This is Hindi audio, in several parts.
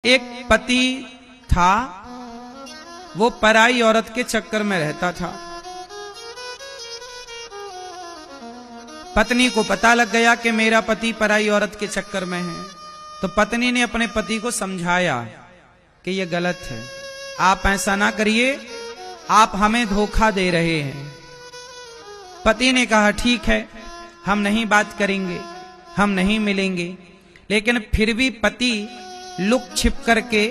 एक पति था, वो पराई औरत के चक्कर में रहता था। पत्नी को पता लग गया कि मेरा पति पराई औरत के चक्कर में है, तो पत्नी ने अपने पति को समझाया कि यह गलत है, आप ऐसा ना करिए, आप हमें धोखा दे रहे हैं। पति ने कहा ठीक है, हम नहीं बात करेंगे, हम नहीं मिलेंगे। लेकिन फिर भी पति लुक छिप करके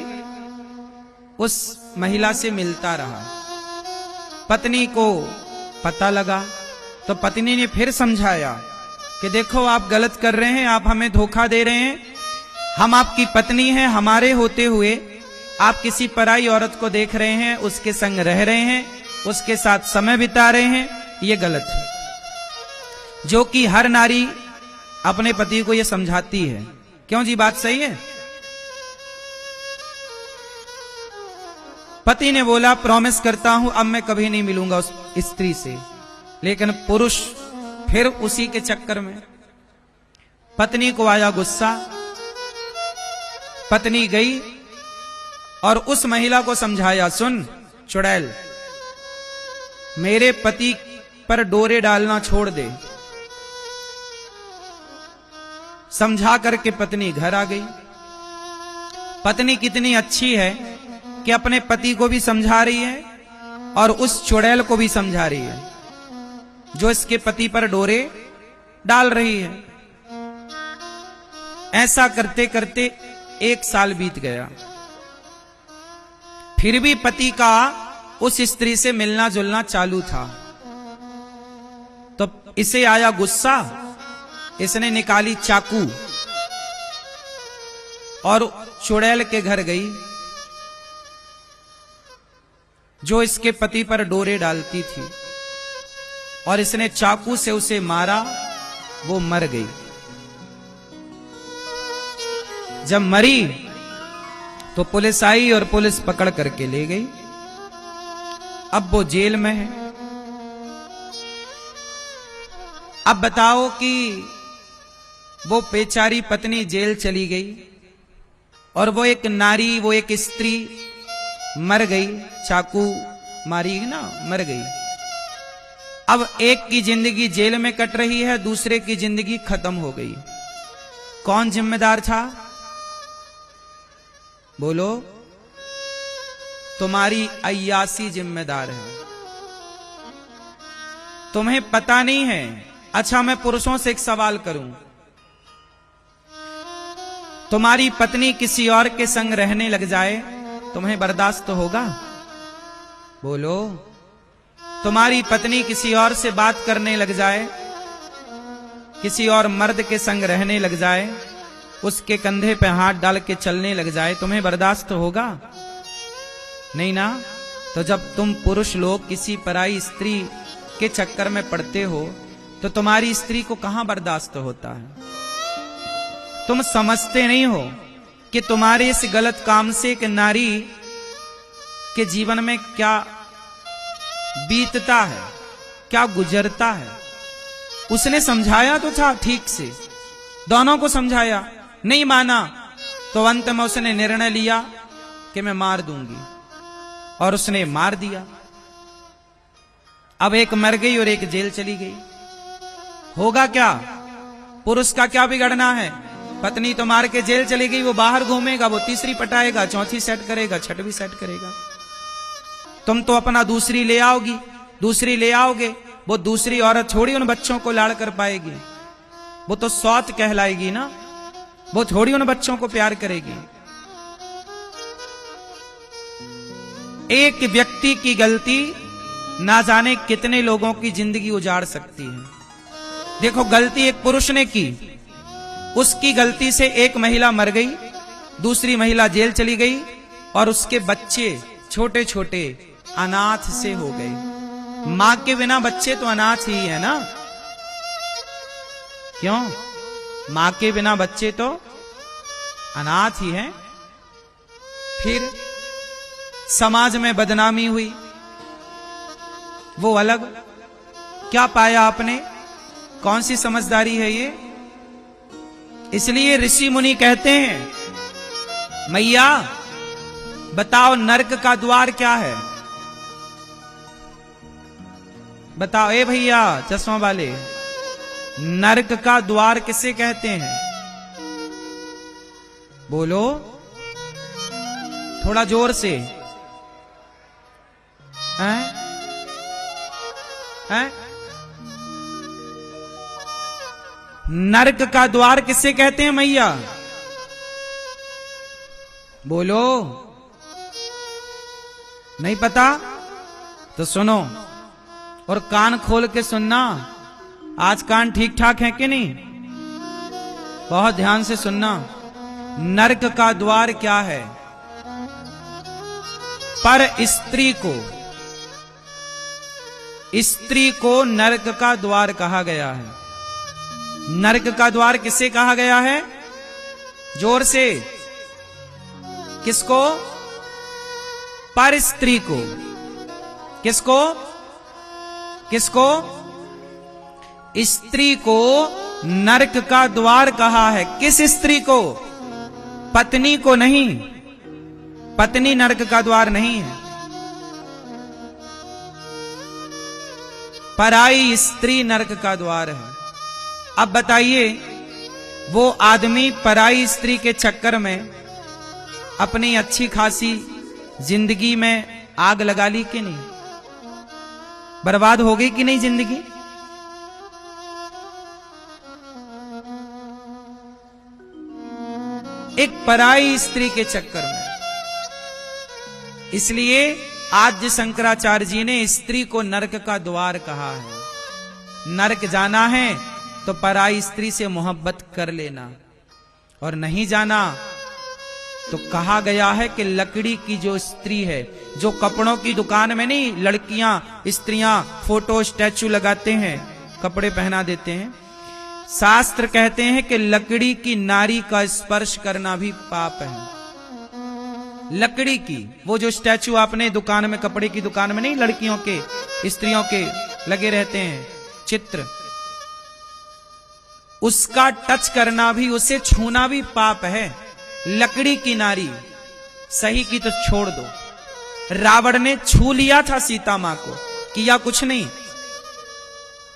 उस महिला से मिलता रहा। पत्नी को पता लगा तो पत्नी ने फिर समझाया कि देखो आप गलत कर रहे हैं, आप हमें धोखा दे रहे हैं, हम आपकी पत्नी हैं, हमारे होते हुए आप किसी पराई औरत को देख रहे हैं, उसके संग रह रहे हैं, उसके साथ समय बिता रहे हैं, ये गलत है। जो कि हर नारी अपने पति को ये समझाती है। क्यों जी, बात सही है? पति ने बोला प्रॉमिस करता हूं अब मैं कभी नहीं मिलूंगा उस स्त्री से। लेकिन पुरुष फिर उसी के चक्कर में। पत्नी को आया गुस्सा, पत्नी गई और उस महिला को समझाया, सुन चुड़ैल, मेरे पति पर डोरे डालना छोड़ दे। समझा करके पत्नी घर आ गई। पत्नी कितनी अच्छी है कि अपने पति को भी समझा रही है और उस चुड़ैल को भी समझा रही है जो इसके पति पर डोरे डाल रही है। ऐसा करते करते 1 साल बीत गया। फिर भी पति का उस स्त्री से मिलना जुलना चालू था। तो इसे आया गुस्सा, इसने निकाली चाकू और चुड़ैल के घर गई जो इसके पति पर डोरे डालती थी, और इसने चाकू से उसे मारा, वो मर गई। जब मरी तो पुलिस आई और पुलिस पकड़ करके ले गई। अब वो जेल में है। अब बताओ कि वो बेचारी पत्नी जेल चली गई और वो एक नारी, वो एक स्त्री मर गई, चाकू मारी ना, मर गई। अब एक की जिंदगी जेल में कट रही है, दूसरे की जिंदगी खत्म हो गई। कौन जिम्मेदार था? बोलो। तुम्हारी अय्यासी जिम्मेदार है। तुम्हें पता नहीं है। अच्छा, मैं पुरुषों से एक सवाल करूं, तुम्हारी पत्नी किसी और के संग रहने लग जाए, तुम्हें बर्दाश्त होगा? बोलो। तुम्हारी पत्नी किसी और से बात करने लग जाए, किसी और मर्द के संग रहने लग जाए, उसके कंधे पे हाथ डाल के चलने लग जाए, तुम्हें बर्दाश्त होगा? नहीं ना। तो जब तुम पुरुष लोग किसी पराई स्त्री के चक्कर में पड़ते हो तो तुम्हारी स्त्री को कहां बर्दाश्त होता है? तुम समझते नहीं हो कि तुम्हारे इस गलत काम से एक नारी के जीवन में क्या बीतता है, क्या गुजरता है। उसने समझाया तो था ठीक से, दोनों को समझाया, नहीं माना, तो अंत में उसने निर्णय लिया कि मैं मार दूंगी, और उसने मार दिया। अब एक मर गई और एक जेल चली गई। होगा क्या? पुरुष का क्या बिगड़ना है? पत्नी तो मार के जेल चली गई, वो बाहर घूमेगा, वो तीसरी पटाएगा, चौथी सेट करेगा, छठवीं सेट करेगा। तुम तो अपना दूसरी ले आओगी, दूसरी ले आओगे, वो दूसरी औरत थोड़ी उन बच्चों को लाड़ कर पाएगी, वो तो सौत कहलाएगी ना, वो थोड़ी उन बच्चों को प्यार करेगी। एक व्यक्ति की गलती ना जाने कितने लोगों की जिंदगी उजाड़ सकती है। देखो, गलती एक पुरुष ने की, उसकी गलती से एक महिला मर गई, दूसरी महिला जेल चली गई, और उसके बच्चे छोटे छोटे अनाथ से हो गए। मां के बिना बच्चे तो अनाथ ही है ना? क्यों? मां के बिना बच्चे तो अनाथ ही हैं। फिर समाज में बदनामी हुई, वो अलग। क्या पाया आपने? कौन सी समझदारी है ये? इसलिए ऋषि मुनि कहते हैं मैया बताओ नरक का द्वार क्या है? बताओ ए भैया चश्मा वाले, नरक का द्वार किसे कहते हैं? बोलो थोड़ा जोर से। हैं? हैं? नरक का द्वार किसे कहते हैं मैया? बोलो। नहीं पता तो सुनो और कान खोल के सुनना। आज कान ठीक ठाक है कि नहीं? बहुत ध्यान से सुनना। नरक का द्वार क्या है? पर स्त्री को नरक का द्वार कहा गया है। नरक का द्वार किसे कहा गया है? जोर से। किसको? पर स्त्री को। किसको? किसको? स्त्री को नरक का द्वार कहा है। किस स्त्री को? पत्नी को नहीं। पत्नी नरक का द्वार नहीं है। पराई स्त्री नरक का द्वार है। अब बताइए वो आदमी पराई स्त्री के चक्कर में अपनी अच्छी खासी जिंदगी में आग लगा ली कि नहीं? बर्बाद हो गई कि नहीं जिंदगी? एक पराई स्त्री के चक्कर में। इसलिए आज शंकराचार्य जी ने स्त्री को नरक का द्वार कहा है। नरक जाना है तो पराई स्त्री से मोहब्बत कर लेना, और नहीं जाना तो कहा गया है कि लकड़ी की जो स्त्री है, जो कपड़ों की दुकान में नहीं लड़कियां स्त्रियां फोटो स्टैचू लगाते हैं, कपड़े पहना देते हैं, शास्त्र कहते हैं कि लकड़ी की नारी का स्पर्श करना भी पाप है। लकड़ी की वो जो स्टैचू आपने दुकान में, कपड़े की दुकान में नहीं लड़कियों के स्त्रियों के लगे रहते हैं चित्र, उसका टच करना भी, उसे छूना भी पाप है। लकड़ी की नारी सही की तो छोड़ दो। रावण ने छू लिया था सीता मां को, किया कुछ नहीं।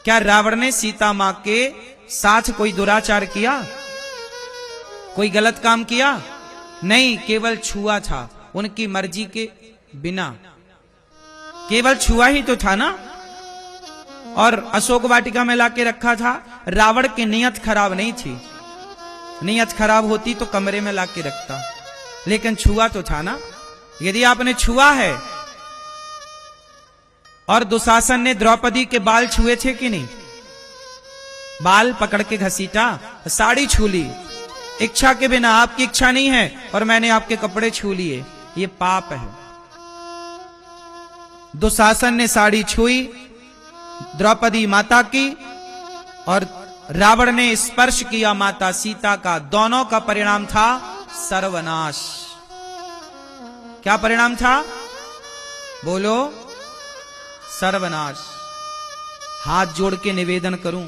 क्या रावण ने सीता मां के साथ कोई दुराचार किया? कोई गलत काम किया? नहीं, केवल छुआ था उनकी मर्जी के बिना। केवल छुआ ही तो था ना। और अशोक वाटिका में लाके रखा था। रावण की नीयत खराब नहीं थी। नीयत खराब होती तो कमरे में लाके रखता, लेकिन छुआ तो था ना। यदि आपने छुआ है, और दुशासन ने द्रौपदी के बाल छुए थे कि नहीं? बाल पकड़ के घसीटा, साड़ी छू ली इच्छा के बिना, आपकी इच्छा नहीं है और मैंने आपके कपड़े छू लिए, ये पाप है। दुशासन ने साड़ी छुई द्रौपदी माता की, और रावण ने स्पर्श किया माता सीता का। दोनों का परिणाम था सर्वनाश। क्या परिणाम था? बोलो, सर्वनाश। हाथ जोड़ के निवेदन करूं,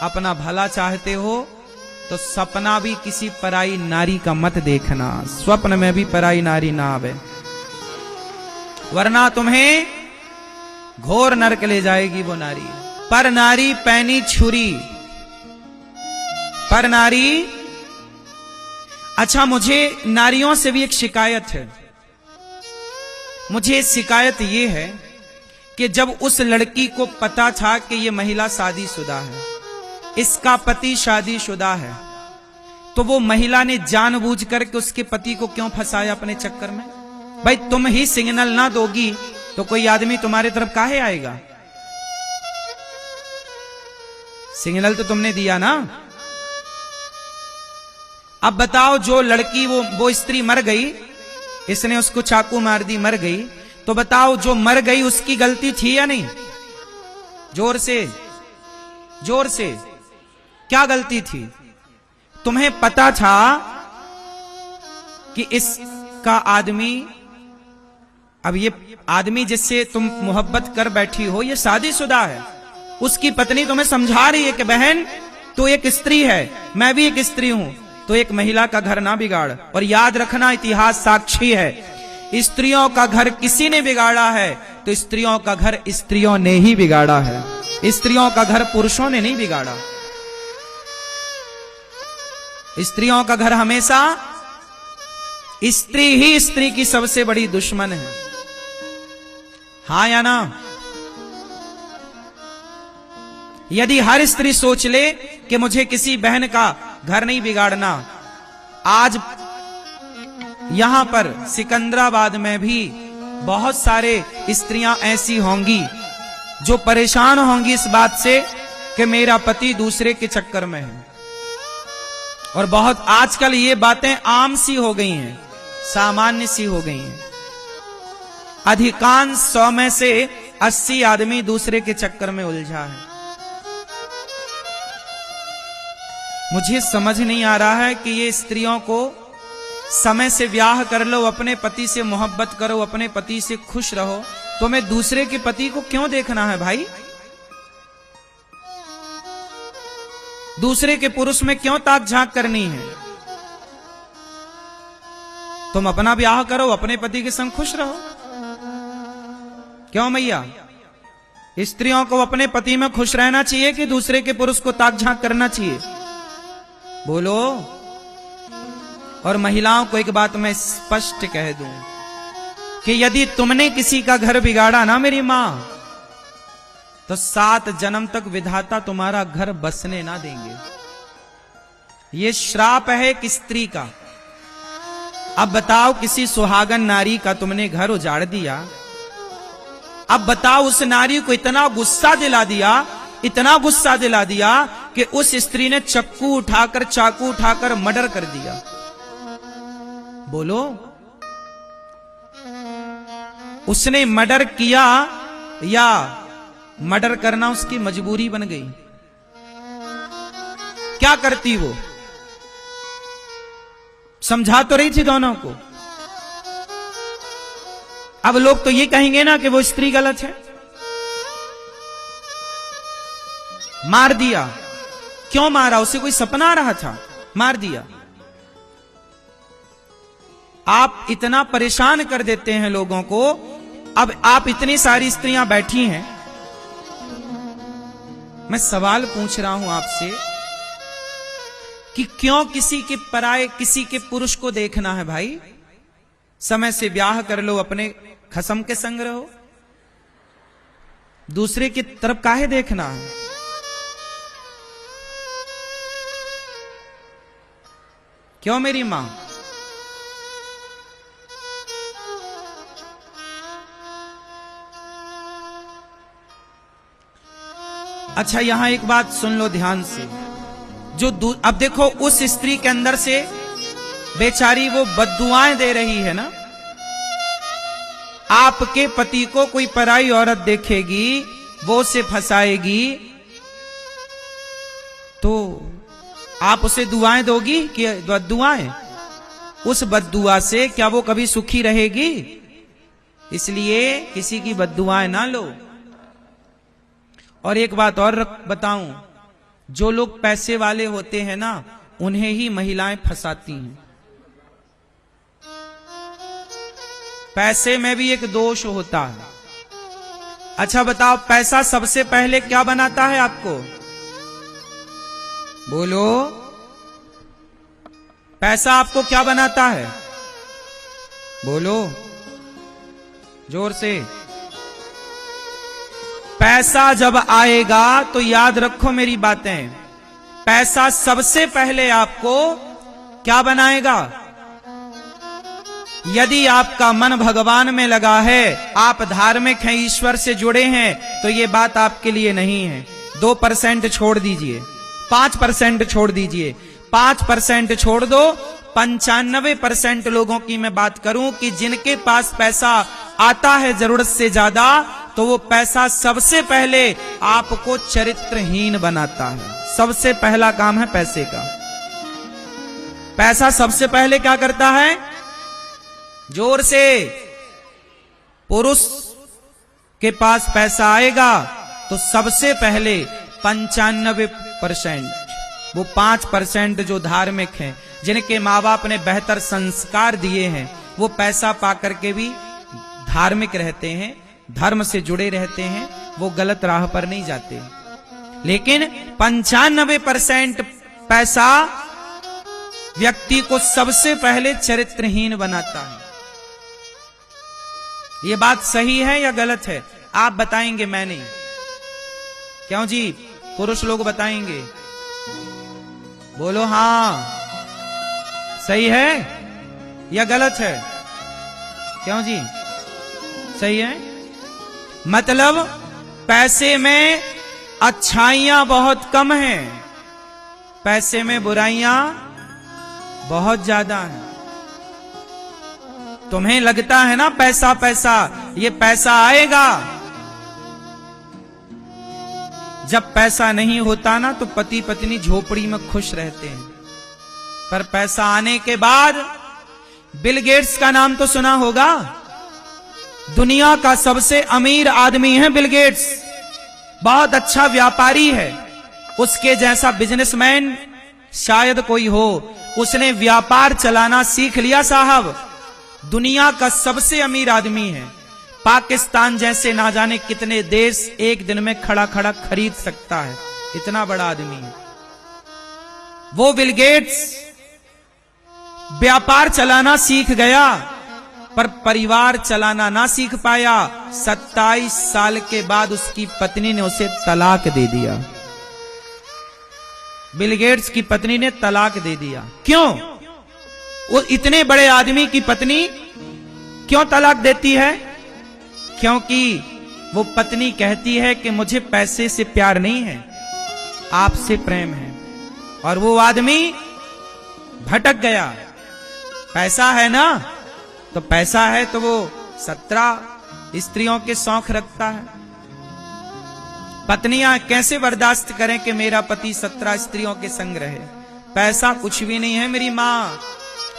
अपना भला चाहते हो तो सपना भी किसी पराई नारी का मत देखना। स्वप्न में भी पराई नारी ना आवे, वरना तुम्हें घोर नरक ले जाएगी वो नारी। पर नारी पैनी छुरी, पर नारी। अच्छा, मुझे नारियों से भी एक शिकायत है। मुझे शिकायत ये है कि जब उस लड़की को पता था कि ये महिला शादीशुदा है, इसका पति शादीशुदा है, तो वो महिला ने जानबूझ करके उसके पति को क्यों फंसाया अपने चक्कर में? भाई तुम ही सिग्नल ना दोगी तो कोई आदमी तुम्हारी तरफ काहे आएगा? सिग्नल तो तुमने दिया ना। अब बताओ, जो लड़की वो स्त्री मर गई, इसने उसको चाकू मार दी, मर गई, तो बताओ जो मर गई उसकी गलती थी या नहीं? जोर से, जोर से। क्या गलती थी? तुम्हें पता था कि इसका आदमी, अब ये आदमी जिससे तुम मोहब्बत कर बैठी हो ये शादीशुदा है, उसकी पत्नी तुम्हें समझा रही है कि बहन तू एक स्त्री है, मैं भी एक स्त्री हूं, तो एक महिला का घर ना बिगाड़। और याद रखना, इतिहास साक्षी है, स्त्रियों का घर किसी ने बिगाड़ा है तो स्त्रियों का घर स्त्रियों ने ही बिगाड़ा है, स्त्रियों का घर पुरुषों ने नहीं बिगाड़ा। स्त्रियों का घर हमेशा, स्त्री ही स्त्री की सबसे बड़ी दुश्मन है। हाँ या ना? यदि हर स्त्री सोच ले कि मुझे किसी बहन का घर नहीं बिगाड़ना, आज यहां पर सिकंदराबाद में भी बहुत सारे स्त्रियां ऐसी होंगी जो परेशान होंगी इस बात से कि मेरा पति दूसरे के चक्कर में है। और बहुत आजकल ये बातें आम सी हो गई हैं, सामान्य सी हो गई हैं। अधिकांश 100 में से 80 आदमी दूसरे के चक्कर में उलझा है। मुझे समझ नहीं आ रहा है कि ये स्त्रियों को समय से ब्याह कर लो, अपने पति से मोहब्बत करो, अपने पति से खुश रहो, तो मैं दूसरे के पति को क्यों देखना है भाई? दूसरे के पुरुष में क्यों ताक झांक करनी है? तुम अपना ब्याह करो, अपने पति के संग खुश रहो। क्यों मैया? स्त्रियों को अपने पति में खुश रहना चाहिए कि दूसरे के पुरुष को ताक झांक करना चाहिए? बोलो। और महिलाओं को एक बात मैं स्पष्ट कह दूं कि यदि तुमने किसी का घर बिगाड़ा ना मेरी मां, तो 7 जन्म तक विधाता तुम्हारा घर बसने ना देंगे। ये श्राप है एक स्त्री का। अब बताओ, किसी सुहागन नारी का तुमने घर उजाड़ दिया, अब बताओ उस नारी को इतना गुस्सा दिला दिया, इतना गुस्सा दिला दिया कि उस स्त्री ने चक्कू उठाकर, चाकू उठाकर मर्डर कर दिया। बोलो, उसने मर्डर किया या मर्डर करना उसकी मजबूरी बन गई? क्या करती वो? समझा तो रही थी दोनों को। अब लोग तो ये कहेंगे ना कि वो स्त्री गलत है। मार दिया, क्यों मारा? उसे कोई सपना आ रहा था, मार दिया। आप इतना परेशान कर देते हैं लोगों को। अब आप इतनी सारी स्त्रियां बैठी हैं, मैं सवाल पूछ रहा हूं आपसे कि क्यों किसी के पराये, किसी के पुरुष को देखना है भाई? समय से ब्याह कर लो, अपने खसम के संग रहो, दूसरे की तरफ काहे देखना है? क्यों मेरी मां? अच्छा, यहां एक बात सुन लो ध्यान से। जो अब देखो, उस स्त्री के अंदर से बेचारी वो बद्दुआएं दे रही है ना। आपके पति को कोई पराई औरत देखेगी, वो उसे फंसाएगी, तो आप उसे दुआएं दोगी कि बद्दुआएं? उस बद्दुआ से क्या वो कभी सुखी रहेगी? इसलिए किसी की बद्दुआएं ना लो। और एक बात और बताऊं, जो लोग पैसे वाले होते हैं ना, उन्हें ही महिलाएं फंसाती हैं। पैसे में भी एक दोष होता है। अच्छा बताओ, पैसा सबसे पहले क्या बनाता है आपको? बोलो, पैसा आपको क्या बनाता है? बोलो जोर से। पैसा जब आएगा तो याद रखो मेरी बातें, पैसा सबसे पहले आपको क्या बनाएगा? यदि आपका मन भगवान में लगा है, आप धार्मिक हैं, ईश्वर से जुड़े हैं, तो ये बात आपके लिए नहीं है। 2% छोड़ दीजिए, 5% छोड़ दीजिए, 5% छोड़ दो। 95% लोगों की मैं बात करूं कि जिनके पास पैसा आता है जरूरत से ज्यादा, तो वो पैसा सबसे पहले आपको चरित्रहीन बनाता है। सबसे पहला काम है पैसे का। पैसा सबसे पहले क्या करता है? जोर से। पुरुष के पास पैसा आएगा तो सबसे पहले 95%, वो 5% जो धार्मिक हैं, जिनके माँ बाप ने बेहतर संस्कार दिए हैं, वो पैसा पाकर के भी धार्मिक रहते हैं, धर्म से जुड़े रहते हैं, वो गलत राह पर नहीं जाते। लेकिन 95% पैसा व्यक्ति को सबसे पहले चरित्रहीन बनाता है। ये बात सही है या गलत है? आप बताएंगे, मैं नहीं। क्यों जी? पुरुष लोग बताएंगे। बोलो हां, सही है या गलत है? क्यों जी? सही है। मतलब पैसे में अच्छाइयां बहुत कम हैं, पैसे में बुराइयां बहुत ज्यादा हैं। तुम्हें लगता है ना पैसा पैसा, ये पैसा आएगा। जब पैसा नहीं होता ना तो पति पत्नी झोपड़ी में खुश रहते हैं, पर पैसा आने के बाद, बिल गेट्स का नाम तो सुना होगा, दुनिया का सबसे अमीर आदमी है बिल गेट्स, बहुत अच्छा व्यापारी है। उसके जैसा बिजनेसमैन शायद कोई हो। उसने व्यापार चलाना सीख लिया साहब, दुनिया का सबसे अमीर आदमी है। पाकिस्तान जैसे ना जाने कितने देश एक दिन में खड़ा खड़ा खरीद सकता है, इतना बड़ा आदमी है वो बिल गेट्स। व्यापार चलाना सीख गया, पर परिवार चलाना ना सीख पाया। 27 साल के बाद उसकी पत्नी ने उसे तलाक दे दिया। बिल गेट्स की पत्नी ने तलाक दे दिया। क्यों? वो इतने बड़े आदमी की पत्नी क्यों तलाक देती है? क्योंकि वो पत्नी कहती है कि मुझे पैसे से प्यार नहीं है, आपसे प्रेम है। और वो आदमी भटक गया। पैसा है ना, तो पैसा है तो वो 17 स्त्रियों के शौक रखता है। पत्नियां कैसे बर्दाश्त करें कि मेरा पति 17 स्त्रियों के संग रहे? पैसा कुछ भी नहीं है मेरी माँ।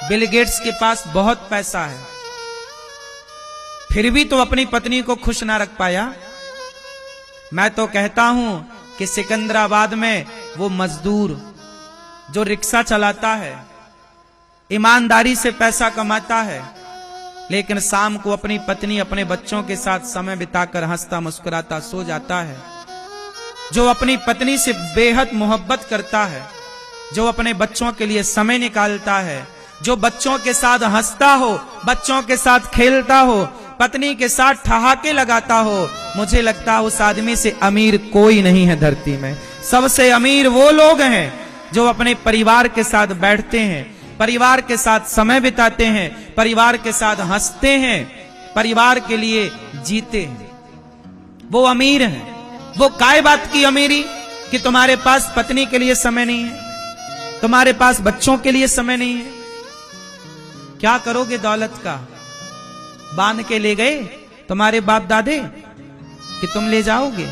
बिल गेट्स के पास बहुत पैसा है, फिर भी तो अपनी पत्नी को खुश ना रख पाया। मैं तो कहता हूं कि सिकंदराबाद में वो मजदूर जो रिक्शा चलाता है, ईमानदारी से पैसा कमाता है, लेकिन शाम को अपनी पत्नी अपने बच्चों के साथ समय बिताकर हंसता मुस्कुराता सो जाता है, जो अपनी पत्नी से बेहद मोहब्बत करता है, जो अपने बच्चों के लिए समय निकालता है, जो बच्चों के साथ हंसता हो, बच्चों के साथ खेलता हो, पत्नी के साथ ठहाके लगाता हो, मुझे लगता है उस आदमी से अमीर कोई नहीं है धरती में। सबसे अमीर वो लोग हैं जो अपने परिवार के साथ बैठते हैं, परिवार के साथ समय बिताते हैं, परिवार के साथ हंसते हैं, परिवार के लिए जीते हैं, वो अमीर हैं। वो काय बात की अमीरी कि तुम्हारे पास पत्नी के लिए समय नहीं है, तुम्हारे पास बच्चों के लिए समय नहीं है। क्या करोगे दौलत का? बांध के ले गए तुम्हारे बाप दादे कि तुम ले जाओगे?